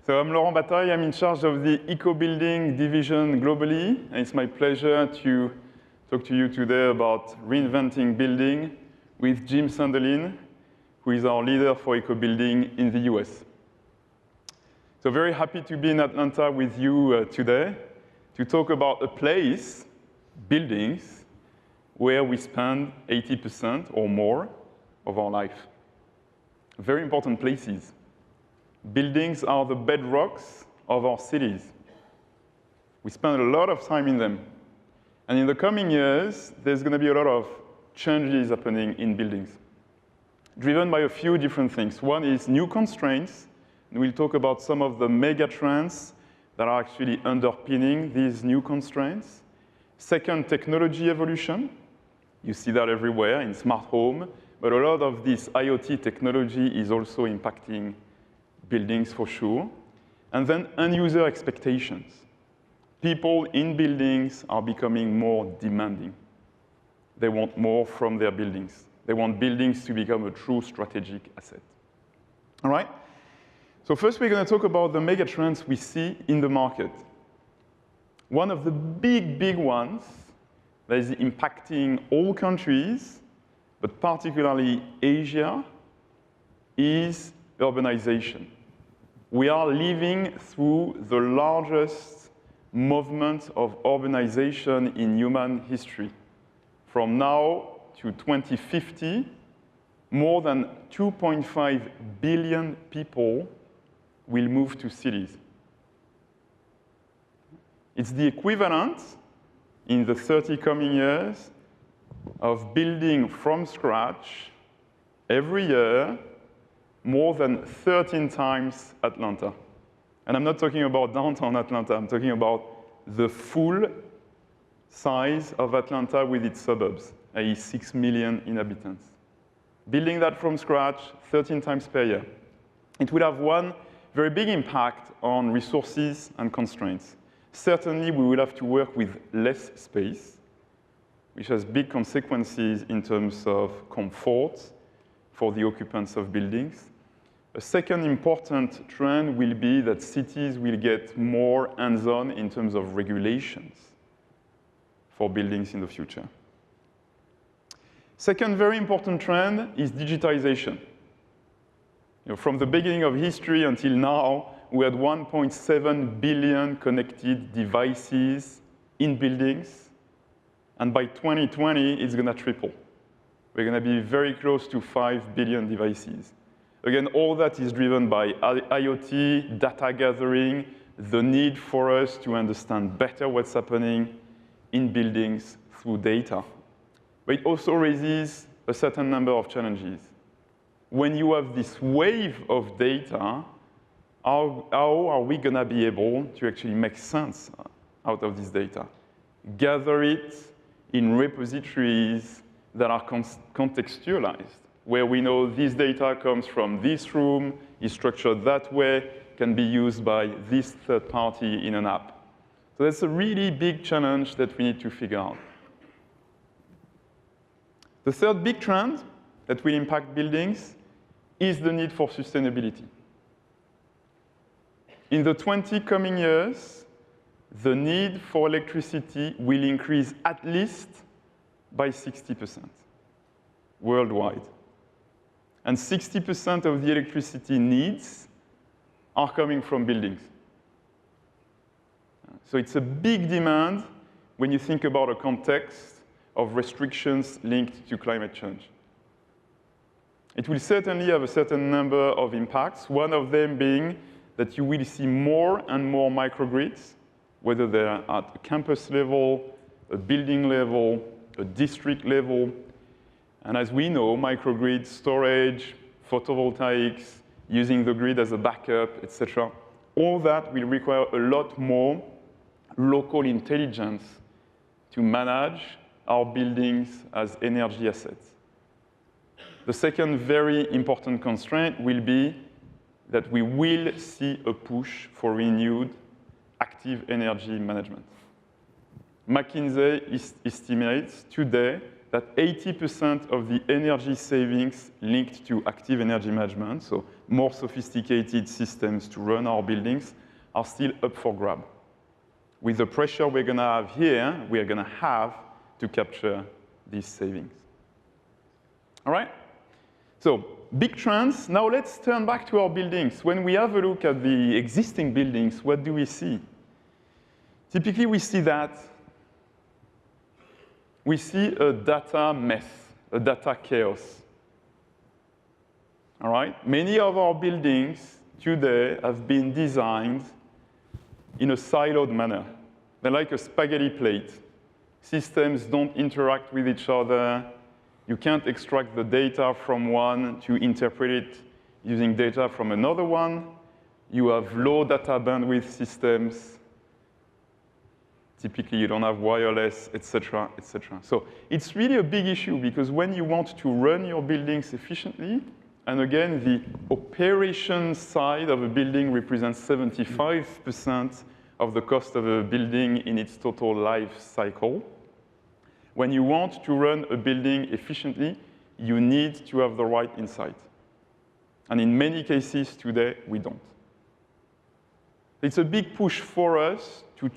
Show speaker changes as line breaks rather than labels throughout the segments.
So I'm Laurent Bataille. I'm in charge of the eco-building division globally. And it's my pleasure to talk to you today about reinventing building with Jim Sandelin, who is our leader for eco-building in the US. So very happy to be in Atlanta with you today to talk about a place, buildings, where we spend 80% or more of our life. Very important places. Buildings are the bedrocks of our cities. We spend a lot of time in them. And in the coming years, there's going to be a lot of changes happening in buildings, driven by a few different things. One is new constraints, and we'll talk about some of the mega trends that are actually underpinning these new constraints. Second, technology evolution. You see that everywhere in smart home, but a lot of this IoT technology is also impacting buildings for sure. And then end-user expectations. People in buildings are becoming more demanding. They want more from their buildings. They want buildings to become a true strategic asset. All right? So first we're going to talk about the mega trends we see in the market. One of the big ones that is impacting all countries, but particularly Asia, is urbanization. We are living through the largest movement of urbanization in human history. From now to 2050, more than 2.5 billion people will move to cities. It's the equivalent, in the 30 coming years, of building from scratch every year more than 13 times Atlanta. And I'm not talking about downtown Atlanta, I'm talking about the full size of Atlanta with its suburbs, i.e. 6 million inhabitants. Building that from scratch 13 times per year. It will have one very big impact on resources and constraints. Certainly, we will have to work with less space, which has big consequences in terms of comfort for the occupants of buildings. A second important trend will be that cities will get more hands-on in terms of regulations for buildings in the future. Second very important trend is digitalization. From the beginning of history until now, we had 1.7 billion connected devices in buildings. And by 2020, it's going to triple. We're going to be very close to 5 billion devices. Again, all that is driven by IoT, data gathering, the need for us to understand better what's happening in buildings through data. But it also raises a certain number of challenges. When you have this wave of data, how are we going to be able to actually make sense out of this data? Gather it in repositories that are contextualized, where we know this data comes from this room, is structured that way, can be used by this third party in an app. So that's a really big challenge that we need to figure out. The third big trend that will impact buildings is the need for sustainability. In the 20 coming years, the need for electricity will increase at least by 60% worldwide. And 60% of the electricity needs are coming from buildings. So it's a big demand when you think about a context of restrictions linked to climate change. It will certainly have a certain number of impacts, one of them being that you will see more and more microgrids, whether they're at a campus level, a building level, a district level. And as we know, microgrids, storage, photovoltaics, using the grid as a backup, etc., all that will require a lot more local intelligence to manage our buildings as energy assets. The second very important constraint will be that we will see a push for renewed active energy management. McKinsey estimates today that 80% of the energy savings linked to active energy management, so more sophisticated systems to run our buildings, are still up for grab. With the pressure we're going to have here, we are going to have to capture these savings. All right? So, big trends. Now let's turn back to our buildings. When we have a look at the existing buildings, what do we see? Typically, we see a data mess, a data chaos. All right? Many of our buildings today have been designed in a siloed manner. They're like a spaghetti plate. Systems don't interact with each other. You can't extract the data from one to interpret it using data from another one. You have low data bandwidth systems. Typically, you don't have wireless, et cetera, et cetera. So it's really a big issue because when you want to run your buildings efficiently, and again, the operations side of a building represents 75% of the cost of a building in its total life cycle. When you want to run a building efficiently, you need to have the right insight. And in many cases today, we don't. It's a big push for us to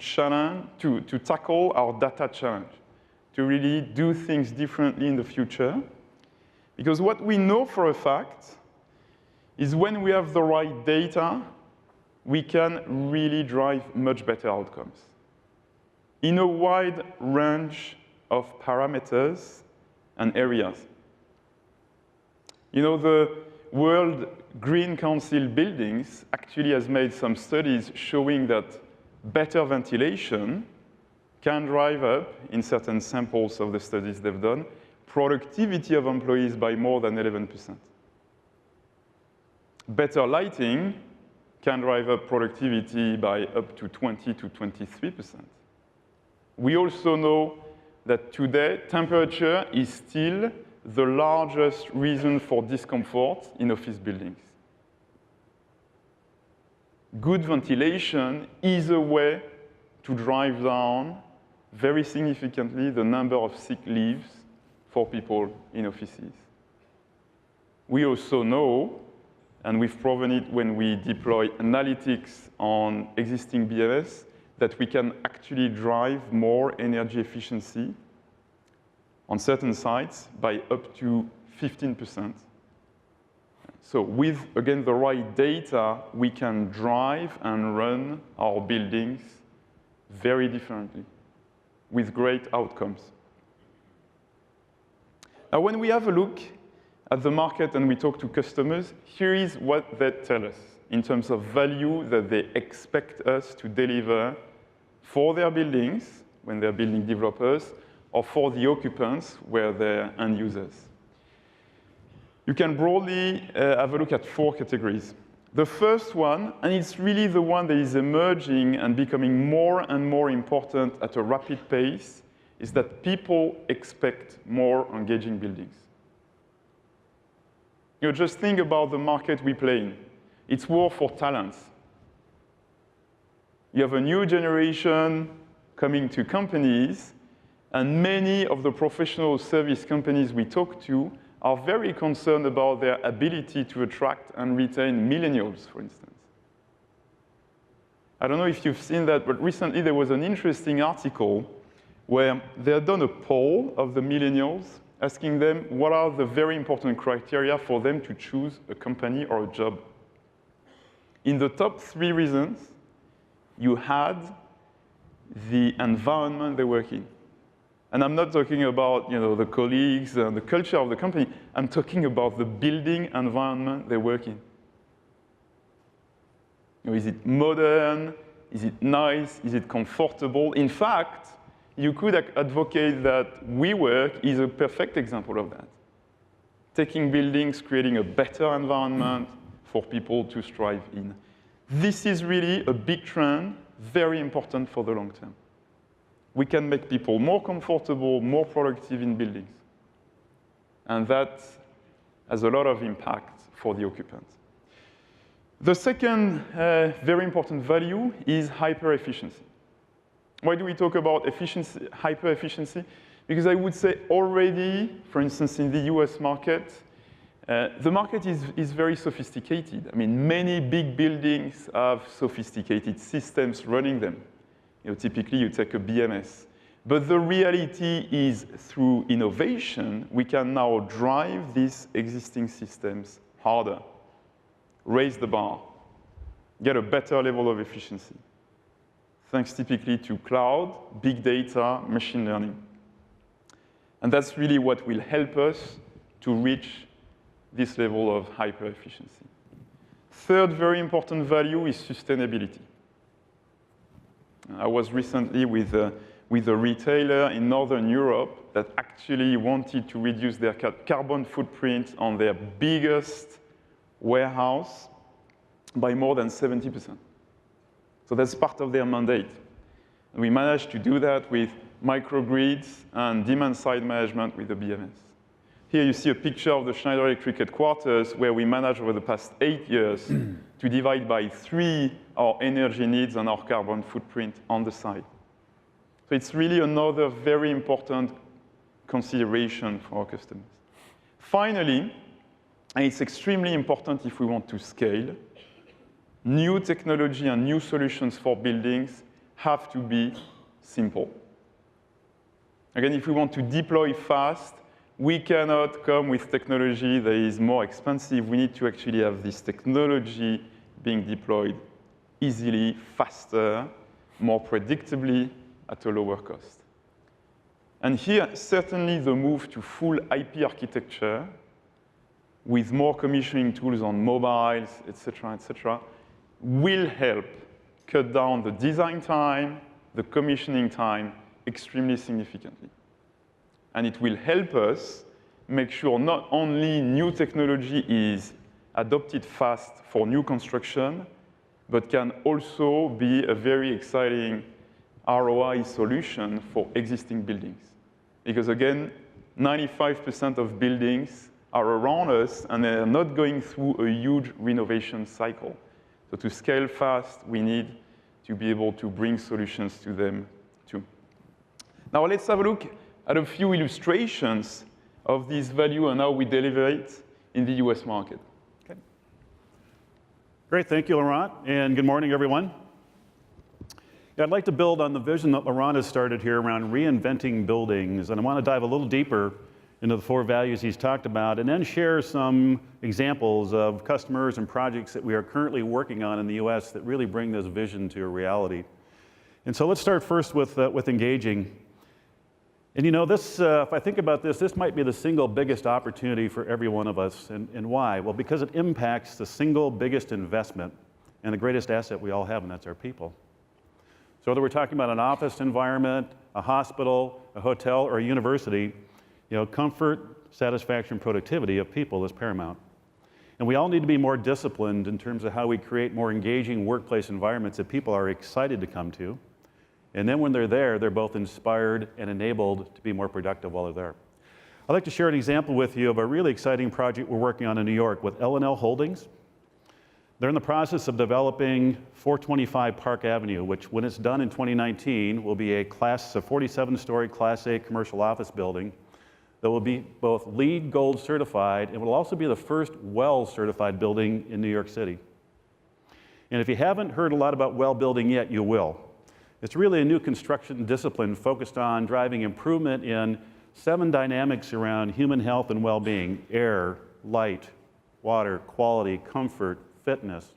tackle our data challenge, to really do things differently in the future. Because what we know for a fact is when we have the right data, we can really drive much better outcomes in a wide range of parameters and areas. You know, the World Green Council buildings actually has made some studies showing that better ventilation can drive up, in certain samples of the studies they've done, productivity of employees by more than 11%. Better lighting can drive up productivity by up to 20 to 23%. We also know that today, temperature is still the largest reason for discomfort in office buildings. Good ventilation is a way to drive down very significantly the number of sick leaves for people in offices. We also know, and we've proven it when we deploy analytics on existing BMS, that we can actually drive more energy efficiency on certain sites by up to 15%. So with, again, the right data, we can drive and run our buildings very differently with great outcomes. Now, when we have a look at the market and we talk to customers, here is what they tell us in terms of value that they expect us to deliver for their buildings, when they're building developers, or for the occupants, where they're end users. You can broadly have a look at 4 categories. The first one, and it's really the one that is emerging and becoming more and more important at a rapid pace, is that people expect more engaging buildings. You know, just think about the market we play in. It's war for talents. You have a new generation coming to companies, and many of the professional service companies we talk to are very concerned about their ability to attract and retain millennials, for instance. I don't know if you've seen that, but recently there was an interesting article where they had done a poll of the millennials, asking them what are the very important criteria for them to choose a company or a job. In the top 3 reasons, you had the environment they work in. And I'm not talking about, you know, the colleagues and the culture of the company. I'm talking about the building environment they work in. You know, is it modern? Is it nice? Is it comfortable? In fact, you could advocate that WeWork is a perfect example of that. Taking buildings, creating a better environment for people to strive in. This is really a big trend, very important for the long term. We can make people more comfortable, more productive in buildings. And that has a lot of impact for the occupants. The second very important value is hyper-efficiency. Why do we talk about efficiency, hyper-efficiency? Because I would say already, for instance, in the US market, the market is very sophisticated. I mean, many big buildings have sophisticated systems running them. Typically, you take a BMS. But the reality is, through innovation, we can now drive these existing systems harder, raise the bar, get a better level of efficiency, thanks typically to cloud, big data, machine learning. And that's really what will help us to reach this level of hyper-efficiency. Third very important value is sustainability. I was recently with a retailer in Northern Europe that actually wanted to reduce their carbon footprint on their biggest warehouse by more than 70%. So that's part of their mandate. And we managed to do that with microgrids and demand-side management with the BMS. Here you see a picture of the Schneider Electric headquarters where we managed over the past 8 years to divide by 3 our energy needs and our carbon footprint on the side. So it's really another very important consideration for our customers. Finally, and it's extremely important if we want to scale, new technology and new solutions for buildings have to be simple. Again, if we want to deploy fast, we cannot come with technology that is more expensive. We need to actually have this technology being deployed easily, faster, more predictably, at a lower cost. And here, certainly the move to full IP architecture with more commissioning tools on mobiles, et cetera, will help cut down the design time, the commissioning time, extremely significantly. And it will help us make sure not only new technology is adopted fast for new construction, but can also be a very exciting ROI solution for existing buildings. Because again, 95% of buildings are around us and they're not going through a huge renovation cycle. So to scale fast, we need to be able to bring solutions to them too. Now let's have a look at a few illustrations of this value and how we deliver it in the US market.
Okay. Great, thank you, Laurent, and good morning, everyone. Yeah, I'd like to build on the vision that Laurent has started here around reinventing buildings, and I want to dive a little deeper into the 4 values he's talked about, and then share some examples of customers and projects that we are currently working on in the US that really bring this vision to a reality. And so let's start first with engaging. And you know, this, if I think about this, this might be the single biggest opportunity for every one of us. And why? Well, because it impacts the single biggest investment and the greatest asset we all have, and that's our people. So whether we're talking about an office environment, a hospital, a hotel, or a university, comfort, satisfaction, productivity of people is paramount. And we all need to be more disciplined in terms of how we create more engaging workplace environments that people are excited to come to. And then when they're there, they're both inspired and enabled to be more productive while they're there. I'd like to share an example with you of a really exciting project we're working on in New York with L&L Holdings. They're in the process of developing 425 Park Avenue, which when it's done in 2019 will be a 47-story Class A commercial office building that will be both LEED Gold certified and will also be the first WELL certified building in New York City. And if you haven't heard a lot about WELL building yet, you will. It's really a new construction discipline focused on driving improvement in 7 dynamics around human health and well-being: air, light, water, quality, comfort, fitness.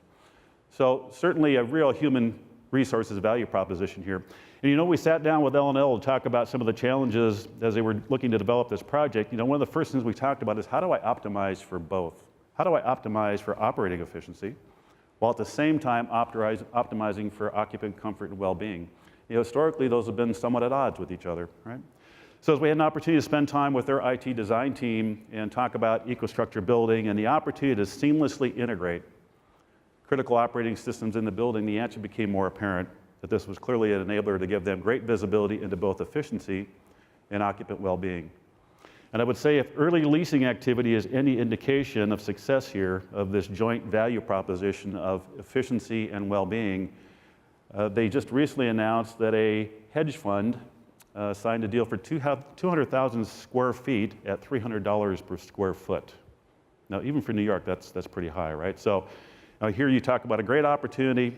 So certainly a real human resources value proposition here. And we sat down with L&L to talk about some of the challenges as they were looking to develop this project. One of the first things we talked about is how do I optimize for both? How do I optimize for operating efficiency while at the same time optimizing for occupant comfort and well-being? Historically, those have been somewhat at odds with each other, right? So as we had an opportunity to spend time with their IT design team and talk about EcoStruxure building and the opportunity to seamlessly integrate critical operating systems in the building, the answer became more apparent that this was clearly an enabler to give them great visibility into both efficiency and occupant well-being. And I would say if early leasing activity is any indication of success here, of this joint value proposition of efficiency and well-being, they just recently announced that a hedge fund signed a deal for 200,000 square feet at $300 per square foot. Now, even for New York, that's pretty high, right? So here you talk about a great opportunity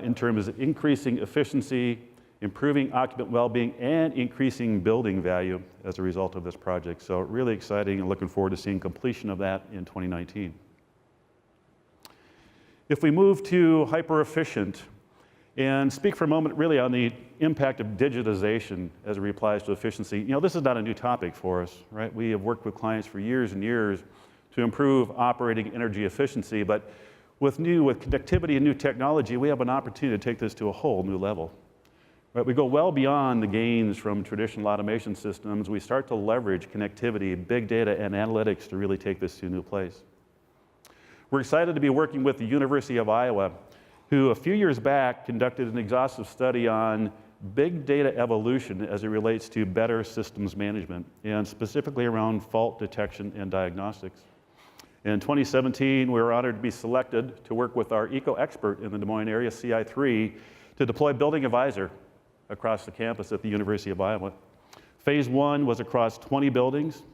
in terms of increasing efficiency, improving occupant well-being, and increasing building value as a result of this project. So really exciting and looking forward to seeing completion of that in 2019. If we move to hyper-efficient and speak for a moment really on the impact of digitization as it applies to efficiency, this is not a new topic for us, right? We have worked with clients for years and years to improve operating energy efficiency, but with connectivity and new technology, we have an opportunity to take this to a whole new level. Right, we go well beyond the gains from traditional automation systems. We start to leverage connectivity, big data, and analytics to really take this to a new place. We're excited to be working with the University of Iowa, who a few years back conducted an exhaustive study on big data evolution as it relates to better systems management, and specifically around fault detection and diagnostics. In 2017, we were honored to be selected to work with our eco-expert in the Des Moines area, CI3, to deploy Building Advisor across the campus at the University of Iowa. Phase 1 was across 20 buildings,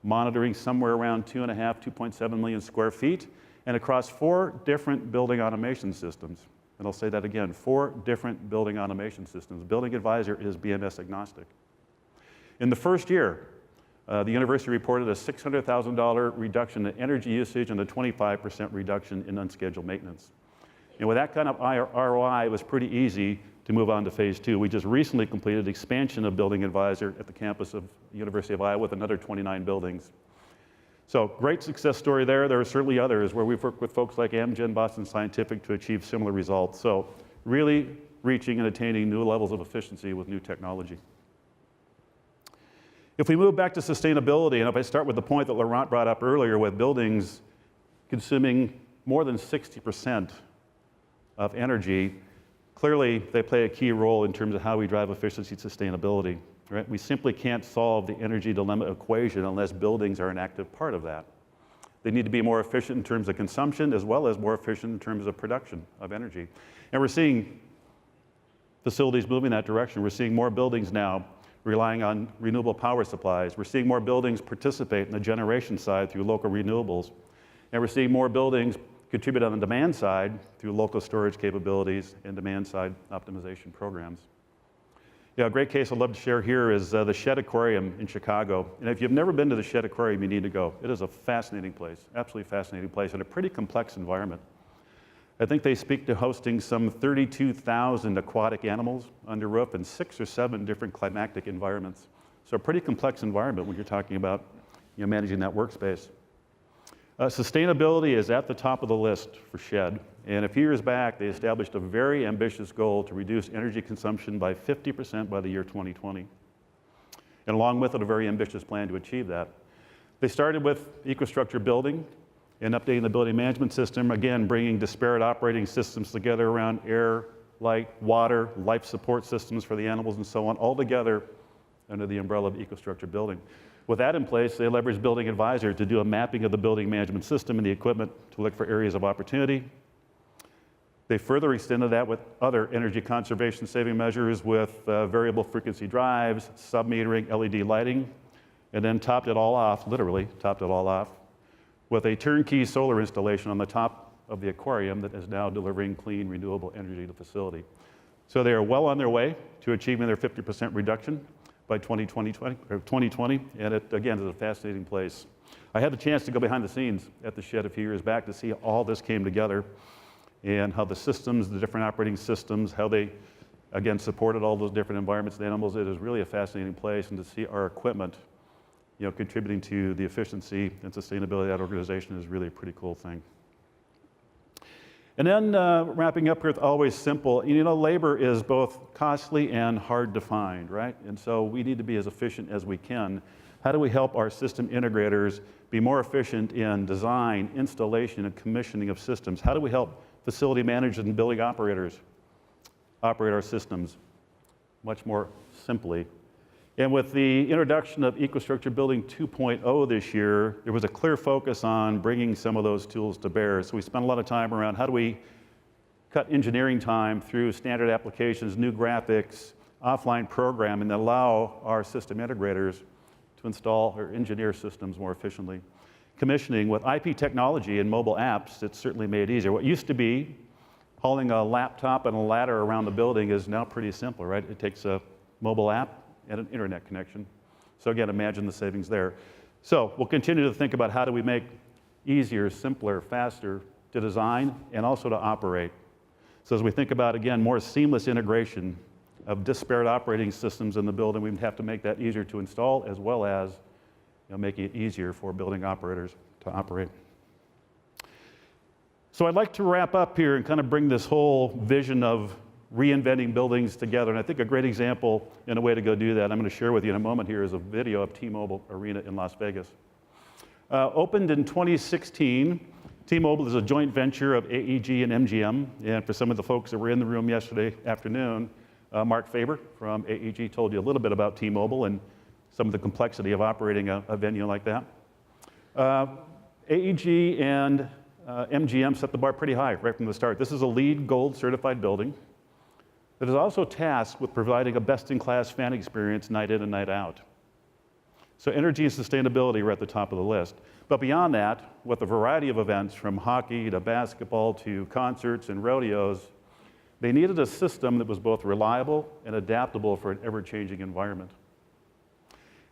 monitoring somewhere around 2.7 million square feet, and across 4 different building automation systems. And I'll say that again, 4 different building automation systems. Building Advisor is BMS agnostic. In the first year, the university reported a $600,000 reduction in energy usage and a 25% reduction in unscheduled maintenance. And with that kind of ROI, it was pretty easy to move on to phase 2. We just recently completed expansion of Building Advisor at the campus of the University of Iowa with another 29 buildings. So great success story there. There are certainly others where we've worked with folks like Amgen, Boston Scientific to achieve similar results. So really reaching and attaining new levels of efficiency with new technology. If we move back to sustainability, and if I start with the point that Laurent brought up earlier with buildings consuming more than 60% of energy, clearly they play a key role in terms of how we drive efficiency and sustainability. Right? We simply can't solve the energy dilemma equation unless buildings are an active part of that. They need to be more efficient in terms of consumption as well as more efficient in terms of production of energy. And we're seeing facilities moving that direction. We're seeing more buildings now relying on renewable power supplies. We're seeing more buildings participate in the generation side through local renewables. And we're seeing more buildings contribute on the demand side through local storage capabilities and demand side optimization programs. Yeah, a great case I'd love to share here is the Shed Aquarium in Chicago. And if you've never been to the Shed Aquarium, you need to go. It is a fascinating place, absolutely fascinating place, and a pretty complex environment. I think they speak to hosting some 32,000 aquatic animals under roof in 6 or 7 different climatic environments. So a pretty complex environment when you're talking about managing that workspace. Sustainability is at the top of the list for Shed. And a few years back, they established a very ambitious goal to reduce energy consumption by 50% by the year 2020. And along with it, a very ambitious plan to achieve that. They started with EcoStruxure building and updating the building management system, again, bringing disparate operating systems together around air, light, water, life support systems for the animals and so on, all together under the umbrella of EcoStruxure building. With that in place, they leveraged Building Advisor to do a mapping of the building management system and the equipment to look for areas of opportunity. They further extended that with other energy conservation saving measures with variable frequency drives, sub-metering, LED lighting, and then topped it all off, literally topped it all off, with a turnkey solar installation on the top of the aquarium that is now delivering clean, renewable energy to the facility. So they are well on their way to achieving their 50% reduction by 2020, and it, again, is a fascinating place. I had the chance to go behind the scenes at the Shed a few years back to see all this came together and how the systems, the different operating systems, how they, again, supported all those different environments and animals. It is really a fascinating place, and to see our equipment contributing to the efficiency and sustainability of that organization is really a pretty cool thing. And then wrapping up here with always simple, labor is both costly and hard to find, right? And so we need to be as efficient as we can. How do we help our system integrators be more efficient in design, installation, and commissioning of systems? How do we help facility managers and building operators operate our systems much more simply? And with the introduction of EcoStruxure Building 2.0 this year, there was a clear focus on bringing some of those tools to bear. So we spent a lot of time around how do we cut engineering time through standard applications, new graphics, offline programming that allow our system integrators to install or engineer systems more efficiently. Commissioning with IP technology and mobile apps, it's certainly made easier. What used to be hauling a laptop and a ladder around the building is now pretty simple, right? It takes a mobile app and an internet connection. So again, imagine the savings there. So we'll continue to think about how do we make easier, simpler, faster to design and also to operate. So as we think about, again, more seamless integration of disparate operating systems in the building, we have to make that easier to install as well as making it easier for building operators to operate. So I'd like to wrap up here and kind of bring this whole vision of reinventing buildings together. And I think a great example and a way to go do that I'm going to share with you in a moment here is a video of T-Mobile Arena in Las Vegas. Opened in 2016, T-Mobile is a joint venture of AEG and MGM. And for some of the folks that were in the room yesterday afternoon, Mark Faber from AEG told you a little bit about T-Mobile and some of the complexity of operating a venue like that. AEG and MGM set the bar pretty high right from the start. This is a LEED Gold certified building that is also tasked with providing a best-in-class fan experience night in and night out. So energy and sustainability are at the top of the list. But beyond that, with a variety of events from hockey to basketball to concerts and rodeos, they needed a system that was both reliable and adaptable for an ever-changing environment.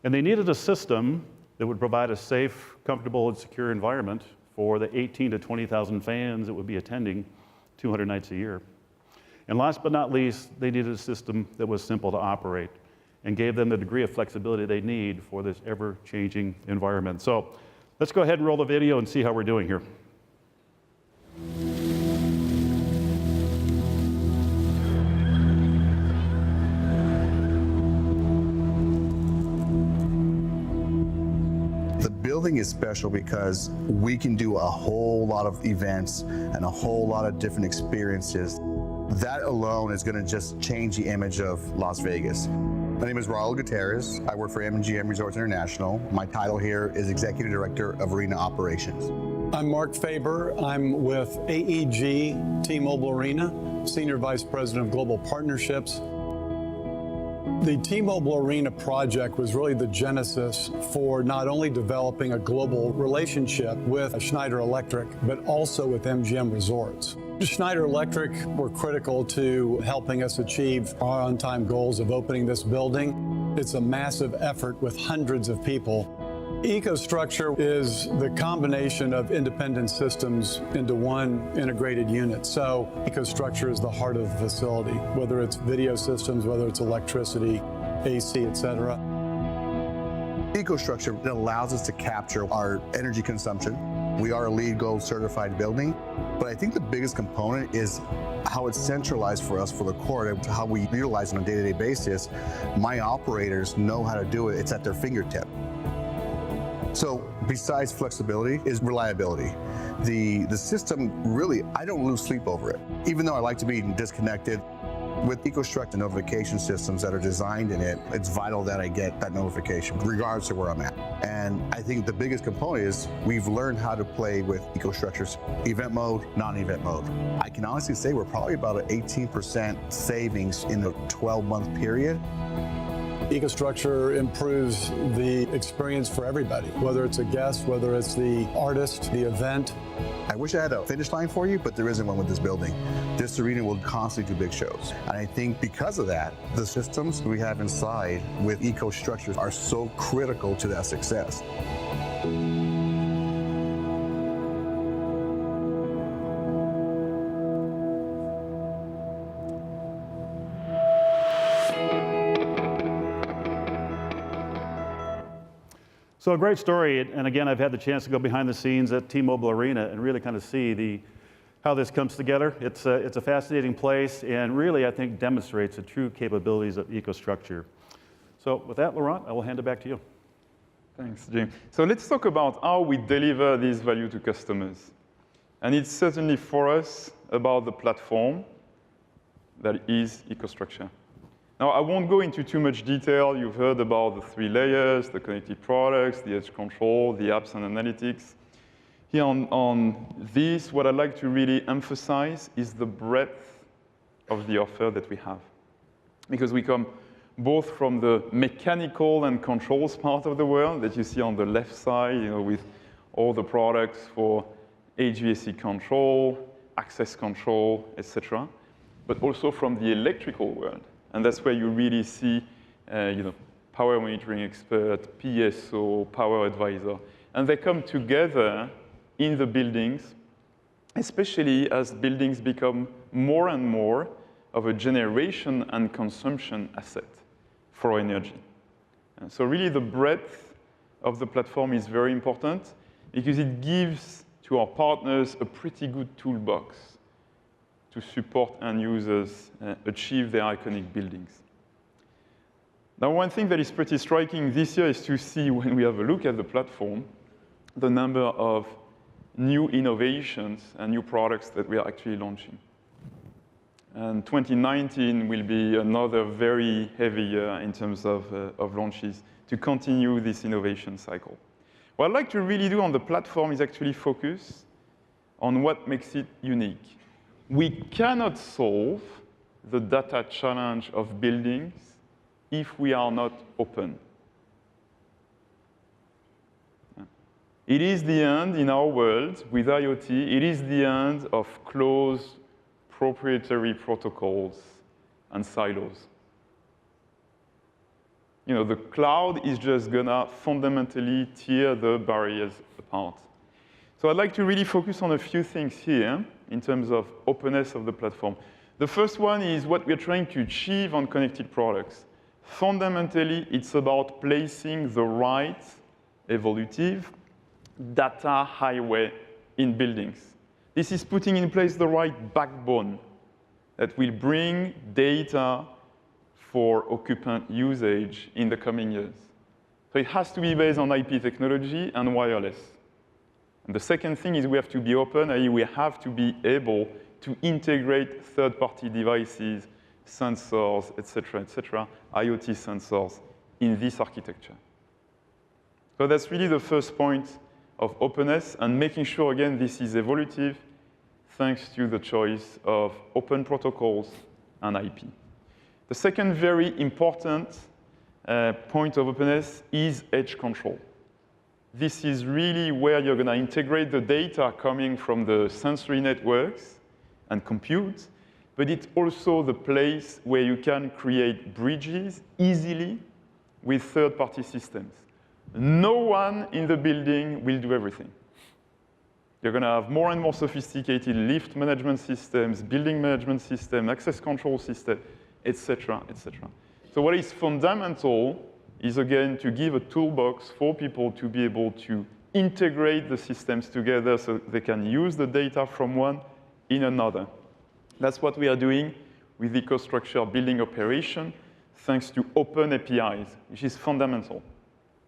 And they needed a system that would provide a safe, comfortable, and secure environment for the 18 to 20,000 fans that would be attending 200 nights a year. And last but not least, they needed a system that was simple to operate and gave them the degree of flexibility they need for this ever-changing environment. So let's go ahead and roll the video and see how we're doing here.
The building is special because we can do a whole lot of events and a whole lot of different experiences. That alone is going to just change the image of Las Vegas. My name is Raul Gutierrez. I work for MGM Resorts International. My title here is Executive Director of Arena Operations.
I'm Mark Faber. I'm with AEG T-Mobile Arena, Senior Vice President of Global Partnerships. The T-Mobile Arena project was really the genesis for not only developing a global relationship with Schneider Electric, but also with MGM Resorts. Schneider Electric were critical to helping us achieve our on-time goals of opening this building. It's a massive effort with hundreds of people. Ecostructure is the combination of independent systems into one integrated unit. So Ecostructure is the heart of the facility, whether it's video systems, whether it's electricity, AC, etc.
Ecostructure allows us to capture our energy consumption. We are a LEED Gold certified building, but I think the biggest component is how it's centralized for us for the core, to how we utilize it on a day-to-day basis. My operators know how to do it. It's at their fingertip. So besides flexibility is reliability. The system really, I don't lose sleep over it. Even though I like to be disconnected, with Ecostructure notification systems that are designed in it, it's vital that I get that notification regardless of where I'm at. And I think the biggest component is we've learned how to play with Ecostructure's event mode, non-event mode. I can honestly say we're probably about an 18% savings in a 12-month period.
Ecostructure improves the experience for everybody, whether it's a guest, whether it's the artist, the event.
I wish I had a finish line for you, but there isn't one with this building. This arena will constantly do big shows. And I think because of that, the systems we have inside with Ecostructure are so critical to that success.
So a great story, and again, I've had the chance to go behind the scenes at T-Mobile Arena and really kind of see how this comes together. It's a fascinating place, and really, I think, demonstrates the true capabilities of Ecostructure. So with that, Laurent, I will hand it back to you.
Thanks, Jim. So let's talk about how we deliver this value to customers. And it's certainly for us about the platform that is Ecostructure. Now, I won't go into too much detail. You've heard about the 3 layers, the connected products, the edge control, the apps and analytics. Here on this, what I'd like to really emphasize is the breadth of the offer that we have. Because we come both from the mechanical and controls part of the world that you see on the left side, with all the products for HVAC control, access control, etc., but also from the electrical world. And that's where you really see, power monitoring expert, PSO, power advisor. And they come together in the buildings, especially as buildings become more and more of a generation and consumption asset for energy. And so really the breadth of the platform is very important because it gives to our partners a pretty good toolbox to support end users achieve their iconic buildings. Now, one thing that is pretty striking this year is to see, when we have a look at the platform, the number of new innovations and new products that we are actually launching. And 2019 will be another very heavy year in terms of launches to continue this innovation cycle. What I'd like to really do on the platform is actually focus on what makes it unique. We cannot solve the data challenge of buildings if we are not open. It is the end in our world with IoT, it is the end of closed proprietary protocols and silos. The cloud is just gonna fundamentally tear the barriers apart. So I'd like to really focus on a few things here in terms of openness of the platform. The first one is what we're trying to achieve on connected products. Fundamentally, it's about placing the right evolutive data highway in buildings. This is putting in place the right backbone that will bring data for occupant usage in the coming years. So it has to be based on IP technology and wireless. And the second thing is we have to be open, i.e. we have to be able to integrate third-party devices, sensors, etc., IoT sensors in this architecture. So that's really the first point of openness and making sure, again, this is evolutive thanks to the choice of open protocols and IP. The second very important point of openness is edge control. This is really where you're going to integrate the data coming from the sensory networks and compute, but it's also the place where you can create bridges easily with third-party systems. No one in the building will do everything. You're going to have more and more sophisticated lift management systems, building management systems, access control systems, etc., etc. So what is fundamental is, again, to give a toolbox for people to be able to integrate the systems together so they can use the data from one in another. That's what we are doing with Ecostructure building operation, thanks to open APIs, which is fundamental,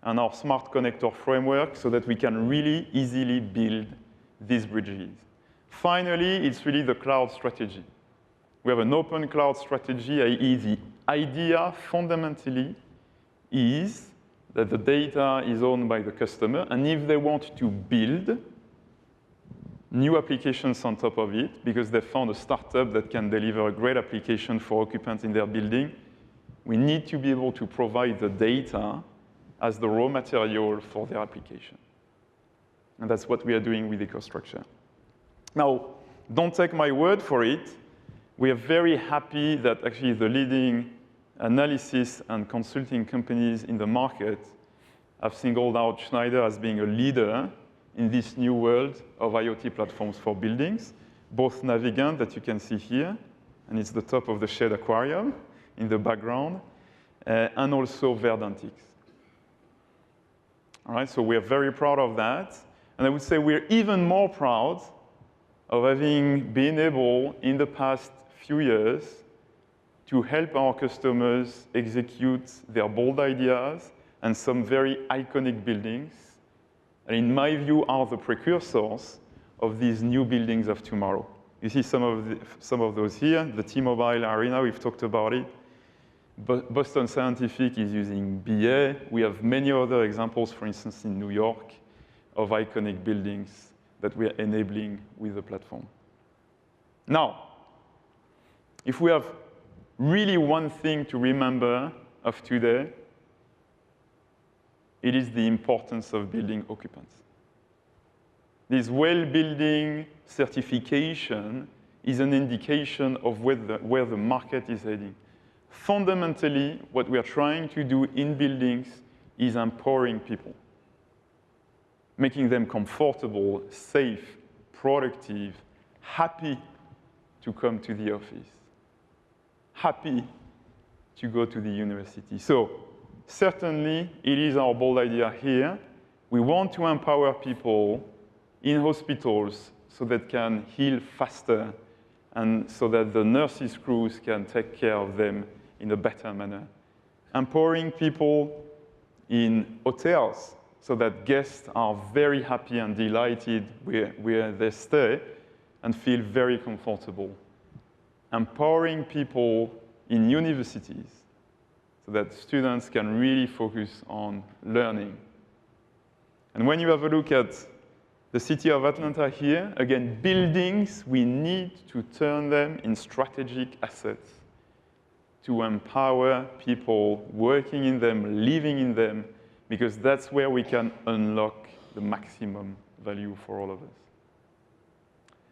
and our smart connector framework so that we can really easily build these bridges. Finally, it's really the cloud strategy. We have an open cloud strategy, i.e. the idea fundamentally is that the data is owned by the customer, and if they want to build new applications on top of it, because they found a startup that can deliver a great application for occupants in their building, we need to be able to provide the data as the raw material for their application. And that's what we are doing with Ecostructure. Now, don't take my word for it. We are very happy that actually the leading analysis and consulting companies in the market have singled out Schneider as being a leader in this new world of IoT platforms for buildings, both Navigant, that you can see here, and it's the top of the Shade Aquarium in the background, and also Verdantix. All right, so we are very proud of that. And I would say we're even more proud of having been able, in the past few years, to help our customers execute their bold ideas and some very iconic buildings, and in my view, are the precursors of these new buildings of tomorrow. You see some of those here. The T-Mobile Arena, we've talked about it. Boston Scientific is using BA. We have many other examples, for instance, in New York, of iconic buildings that we are enabling with the platform. Now, if we have really one thing to remember of today, it is the importance of building occupants. This well-building certification is an indication of where the market is heading. Fundamentally, what we are trying to do in buildings is empowering people, making them comfortable, safe, productive, happy to come to the office, happy to go to the university. So certainly, it is our bold idea here. We want to empower people in hospitals so that can heal faster and so that the nurses' crews can take care of them in a better manner. Empowering people in hotels so that guests are very happy and delighted where they stay and feel very comfortable. Empowering people in universities so that students can really focus on learning. And when you have a look at the city of Atlanta here, again, buildings, we need to turn them in strategic assets to empower people working in them, living in them, because that's where we can unlock the maximum value for all of us.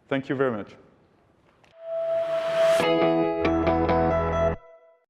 Thank you very much.